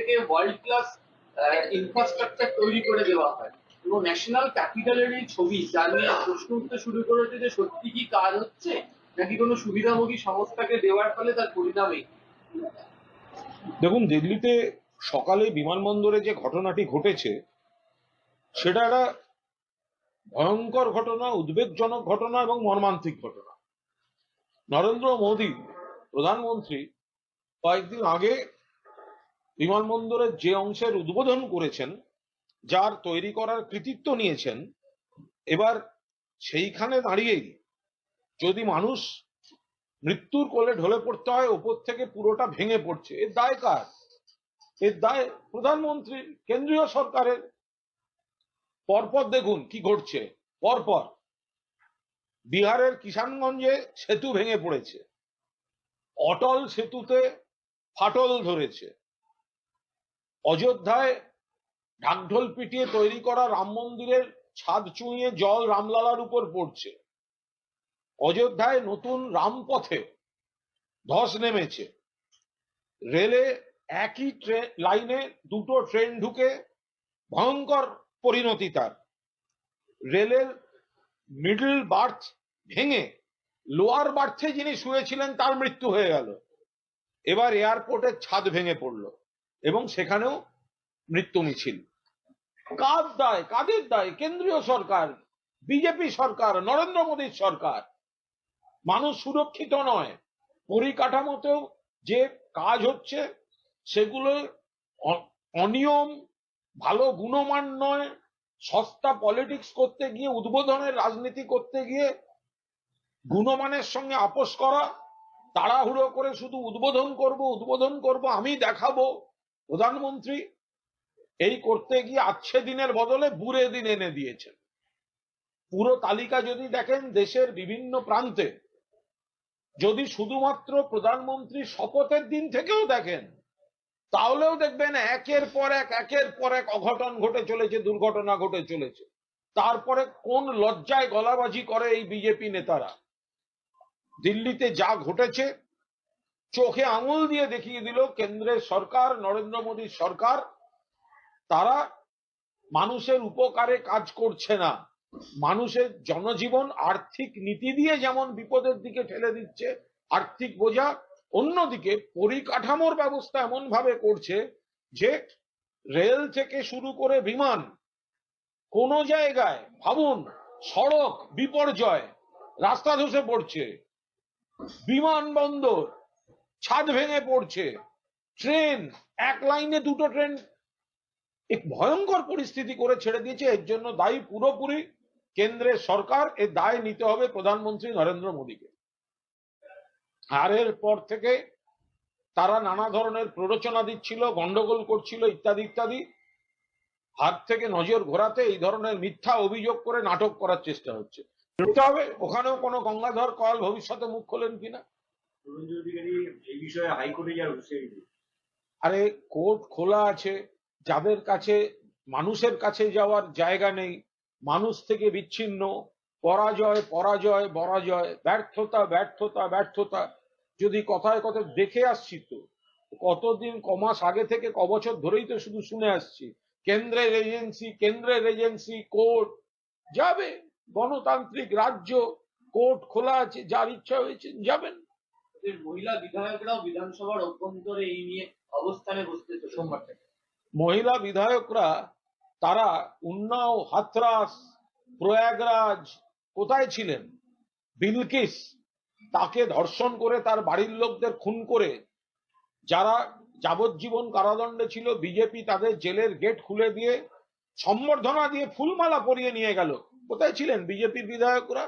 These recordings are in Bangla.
থেকে ওয়ার্ল্ড ক্লাস ইনফ্রাস্ট্রাকচার তৈরি করে দেওয়া হয় এবং ন্যাশনাল ক্যাপিটালের এই ছবি যা নিয়ে প্রশ্ন উঠতে শুরু করেছে যে সত্যি কি কাজ হচ্ছে নাকি কোনো সুবিধাভোগী সংস্থাকে দেওয়ার ফলে তার পরিণামে। দেখুন, দিল্লিতে সকালে বিমানবন্দরে যে ঘটনাটি ঘটেছে সেটা একটা ভয়ঙ্কর ঘটনা, উদ্বেগজনক ঘটনা এবং মর্মান্তিক ঘটনা। নরেন্দ্র মোদী প্রধানমন্ত্রী কয়েকদিন আগে বিমানবন্দরের যে অংশের উদ্বোধন করেছেন, যার তৈরি করার কৃতিত্ব নিয়েছেন, এবার সেইখানে দাঁড়িয়েই যদি মানুষ মৃত্যুর কোলে ঢলে পড়তে হয়, ওপর থেকে পুরোটা ভেঙে পড়ছে, এর দায় কার? এর দায় প্রধানমন্ত্রীর, কেন্দ্রীয় সরকারের। পরপর দেখুন কি ঘটছে। পরপর বিহারের কিষানগঞ্জে সেতু ভেঙে পড়েছে, অটল সেতুতে ফাটল ধরেছে, অযোধ্যায় ঢাকঢোল পিটিয়ে তৈরি করা রাম মন্দিরের ছাদ চুঁইয়ে জল রামলালার উপর পড়ছে, অযোধ্যায় নতুন রামপথে ধস নেমেছে, রেলে একই লাইনে দুটো ট্রেন ঢুকে ভয়ঙ্কর পরিণতি তার, রেলের মিডল বার্থ ভেঙে লোয়ার বার্থে যিনি শুয়েছিলেন তার মৃত্যু হয়ে গেল, এবার এয়ারপোর্টের ছাদ ভেঙে পড়ল এবং সেখানেও মৃত্যু মিছিল। কার দায়? কাদের দায়? কেন্দ্রীয় সরকার, বিজেপি সরকার, নরেন্দ্র মোদীর সরকার। মানুষ সুরক্ষিত নয়। পরিকাঠামোতেও যে কাজ হচ্ছে সেগুলো অনিয়ম, ভালো গুণমান নয়, সস্তা পলিটিক্স করতে গিয়ে, উদ্বোধনের রাজনীতি করতে গিয়ে গুণমানের সঙ্গে আপোষ করা, তাড়াহুড়ো করে শুধু উদ্বোধন করব উদ্বোধন করব, আমি দেখাবো প্রধানমন্ত্রী, এই করতে গিয়ে আচ্ছে দিনের বদলে বুড়ে দিন এনে দিয়েছেন। পুরো তালিকা যদি দেখেন দেশের বিভিন্ন প্রান্তে, যদি শুধুমাত্র প্রধানমন্ত্রী শপথের দিন থেকেও দেখেন, তাহলেও দেখবেন একের পর এক অঘটন ঘটে চলেছে, দুর্ঘটনা ঘটে চলেছে। তারপরে কোন লজ্জায় গলাবাজি করে এই বিজেপি নেতারা। দিল্লিতে যা ঘটেছে চোখে আঙুল দিয়ে দেখিয়ে দিল কেন্দ্রের সরকার, নরেন্দ্র মোদীর সরকার, তারা মানুষের উপকারে কাজ করছে না। মানুষের জনজীবন আর্থিক নীতি দিয়ে যেমন বিপদের দিকে ঠেলে দিচ্ছে, আর্থিক বোঝা, অন্যদিকে পরিকাঠামোর ব্যবস্থা এমন ভাবে করছে যে রেল থেকে শুরু করে বিমান, কোন জায়গায় ভাবুন সড়ক বিপর্যয়, রাস্তা ধসে পড়ছে, বিমানবন্দর ছাদ ভেঙে পড়ছে, ট্রেন এক লাইনে দুটো ট্রেন, এক ভয়ঙ্কর পরিস্থিতি করে ছেড়ে দিয়েছে। এর জন্য দায়ী পুরোপুরি কেন্দ্রের সরকার। এর দায় নিতে হবে প্রধানমন্ত্রী নরেন্দ্র মোদীকে। আর এর পর থেকে তারা নানা ধরনের প্ররোচনা দিচ্ছিল, গন্ডগোল করছিল, ইত্যাদি ইত্যাদি। হাত থেকে নজর ঘোরাতে এই ধরনের মিথ্যা অভিযোগ করে নাটক করার চেষ্টা হচ্ছে। দেখতে হবে ওখানেও কোনো গঙ্গাধর কয়াল ভবিষ্যতে মুখ খোলেন কিনা। এই বিষয়ে হাইকোর্টে যাওয়ার হুঁশিয়ারি দিয়েছে। আরে কোর্ট খোলা আছে, যাদের কাছে মানুষের কাছে যাওয়ার জায়গা নেই, মানুষ থেকে বিচ্ছিন্ন, পরাজয় পরাজয় পরাজয়, ব্যর্থতা ব্যর্থতা ব্যর্থতা। যদি কথায় কথায় দেখে আসছি তো, কতদিন কমাস আগে থেকে কবছর ধরেই তো শুধু শুনে আসছি, কেন্দ্রের এজেন্সি কোর্ট যাবে, গণতান্ত্রিক রাজ্য, কোর্ট খোলা আছে, যার ইচ্ছা হয়েছে যাবেন। মহিলা বিধায়করাও বিধানসভার অভ্যন্তরে এই নিয়ে অবস্থানে বসতেছে সোমবার থেকে। মহিলা বিধায়করা তারা উন্নাও, হাথরাস, প্রয়াগরাজ কোথায় ছিলেন? বিলকিস, তাকে ধর্ষণ করে তার বাড়ির লোকদের খুন করে যারা যাবজ্জীবন কারাদণ্ডে ছিল, বিজেপি তাদের জেলের গেট খুলে দিয়ে সম্বর্ধনা দিয়ে ফুলমালা পরিয়ে নিয়ে গেল। কোথায় ছিলেন বিজেপির বিধায়করা,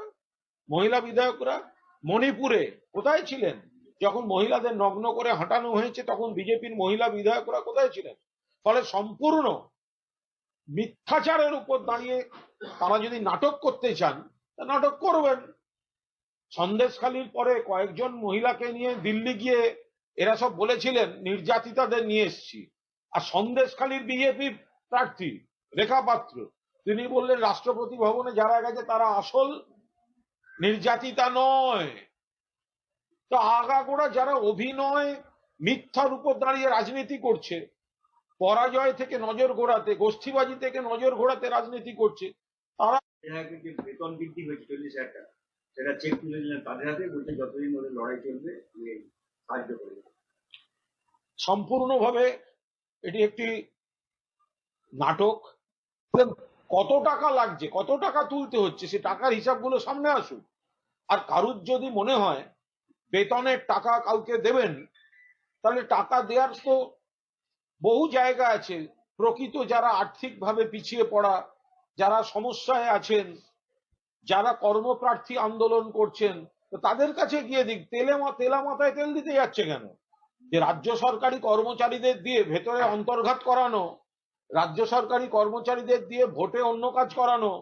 মহিলা বিধায়করা? মণিপুরে কোথায় ছিলেন যখন মহিলাদের নগ্ন করে হাঁটানো হয়েছে, তখন বিজেপির মহিলা বিধায়করা কোথায় ছিলেন? ফলে সম্পূর্ণ মিথ্যাচারের উপর দাঁড়িয়ে তারা যদি নাটক করতে চান, নাটক করবেন। সন্দেশখালির পরে কয়েকজন মহিলাকে নিয়ে দিল্লি গিয়ে এরা সব বলেছিলেন নির্যাতিতাদের নিয়ে এসছি, আর সন্দেশখালির বিজেপি প্রার্থী রেখা পাত্র তিনি বললেন রাষ্ট্রপতি ভবনে যারা গেছে তারা আসল নির্যাতিতা নয়। তো আগাগোড়া যারা অভিনয় মিথ্যার উপর দাঁড়িয়ে রাজনীতি করছে, পরাজয় থেকে নজর ঘোরাতে, গোষ্ঠীবাজি থেকে নজর ঘোরাতে রাজনীতি করছে। তারা বিধায়কের যে বেতন বৃদ্ধি হয়েছে 40,000 টাকা, সেটা চেক তুলে দিলেন তাদের হাতে, বলছে যতদিন ওদের লড়াই চলবে সাহায্য করবে। সম্পূর্ণভাবে এটি একটি নাটক। কত টাকা লাগছে, কত টাকা তুলতে হচ্ছে, সে টাকার হিসাবগুলো সামনে আসুক। আর কারুর যদি মনে হয় বেতনের টাকা কাউকে দেবেন, তাহলে টাকা দেওয়ার তো বহু জায়গা আছে। প্রকৃত যারা আর্থিকভাবে পিছিয়ে পড়া, যারা সমস্যায় আছেন, যারা কর্মপ্রার্থী আন্দোলন করছেন, তো তাদের কাছে গিয়ে দিক। তেলা মাথায় তেল দিতে যাচ্ছে কেন? যে রাজ্য সরকারি কর্মচারীদের দিয়ে ভেতরে অন্তর্ঘাত করানো, রাজ্য সরকারি কর্মচারীদের দিয়ে ভোটে অন্য কাজ করানো,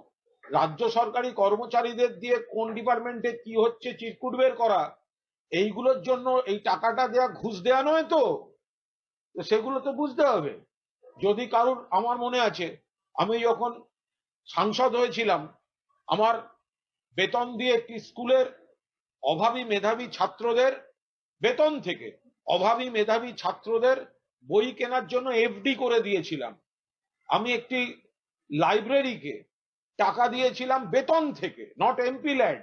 রাজ্য সরকারি কর্মচারীদের দিয়ে কোন ডিপার্টমেন্টে কি হচ্ছে চিরকুট বের করা, এইগুলোর জন্য এই টাকাটা দেয়া ঘুষ দেয়া নয় তো। সেগুলো তো বুঝতে হবে। যদি কারুর, আমার মনে আছে আমি যখন সাংসদ হয়েছিলাম, আমার বেতন দিয়ে একটি স্কুলের অভাবী মেধাবী ছাত্রদের বেতন থেকে অভাবী মেধাবী ছাত্রদের বই কেনার জন্য এফডি করে দিয়েছিলাম। আমি একটি লাইব্রেরিকে টাকা দিয়েছিলাম বেতন থেকে, নট এমপি ল্যাড।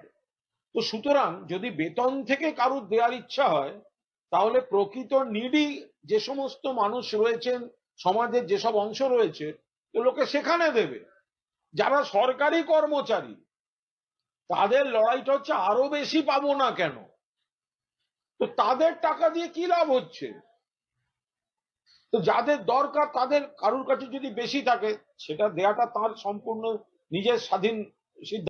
তো সুতরাং যদি বেতন থেকে কারুর দেওয়ার ইচ্ছা হয়, তাহলে প্রকৃত নিডি যে সমস্ত মানুষ রয়েছেন, সমাজের যেসব অংশ রয়েছে, এগুলোকে সেখানে দেবে। যারা সরকারি কর্মচারী, তাদের লড়াইটা হচ্ছে আরো বেশি পাবো না কেন। তো তাদের টাকা দিয়ে কি লাভ হচ্ছে? তো যাদের দরকার, তাদের কারুর কাছে যদি বেশি থাকে, সেটা দেয়াটা তার সম্পূর্ণ নিজের স্বাধীন সিদ্ধান্ত।